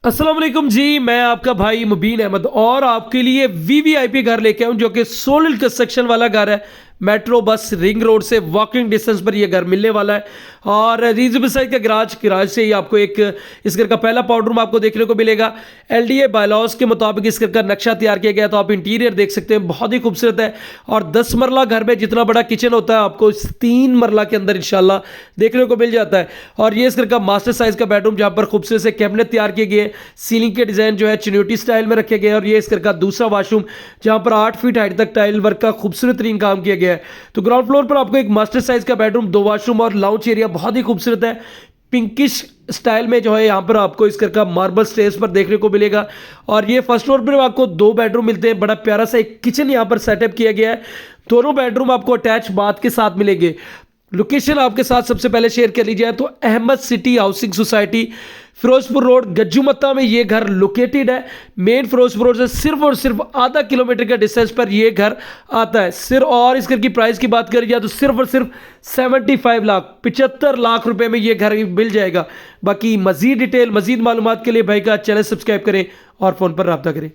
अस्सलाम वालेकुम जी। मैं आपका भाई मुबीन अहमद और आपके लिए वीवीआईपी घर लेके आऊँ जो कि सोलिड कंस्ट्रक्शन वाला घर है। मेट्रो बस रिंग रोड से वॉकिंग डिस्टेंस पर ये घर मिलने वाला है और रीजनेबल साइज का गराज से ही आपको एक इस घर का पहला पाउडर रूम आपको देखने को मिलेगा। एलडीए बायलॉज के मुताबिक इस घर का नक्शा तैयार किया गया, तो आप इंटीरियर देख सकते हैं, बहुत ही खूबसूरत है। और 10 मरला घर में जितना बड़ा किचन होता है आपको इस 3 मरला के अंदर इंशाल्लाह देखने को मिल जाता है। और ये इस घर का मास्टर साइज का बेडरूम जहाँ पर खूबसूरत से कैबिनेट तैयार किए गए, सीलिंग के डिजाइन जो है चिन्यूटी स्टाइल में रखे गए। और ये इस घर का दूसरा वॉशरूम जहां पर 8 फीट हाइट तक टाइल वर्क का खूबसूरत तरीन काम किया गया है। तो ग्राउंड फ्लोर पर आपको एक मास्टर साइज का बेडरूम, 2 वॉशरूम और लाउंज एरिया बहुत ही खूबसूरत है। पिंकिश स्टाइल में जो है यहाँ पर आपको इस घर का मार्बल स्टेज पर देखने को मिलेगा। और ये फर्स्ट फ्लोर पर आपको 2 बेडरूम मिलते हैं, बड़ा प्यारा सा एक किचन यहाँ पर सेटअप किया गया है। दोनों बेडरूम आपको अटैच बाथ के साथ मिलेंगे। लोकेशन आपके साथ सबसे पहले शेयर कर लीजिए तो Ahmad city housing society, Firozpur road, Gajjumatta में ये घर लोकेटेड है। मेन फिरोजपुर रोड से सिर्फ और सिर्फ आधा किलोमीटर का डिस्टेंस पर ये घर आता है। सिर्फ और इस घर की प्राइस की बात करी जाए तो सिर्फ और सिर्फ 75 लाख 75 लाख रुपए में ये घर मिल जाएगा। बाकी मजीद डिटेल मजीद मालूमात के लिए भाई का चैनल सब्सक्राइब करें और फोन पर रब्ता करें।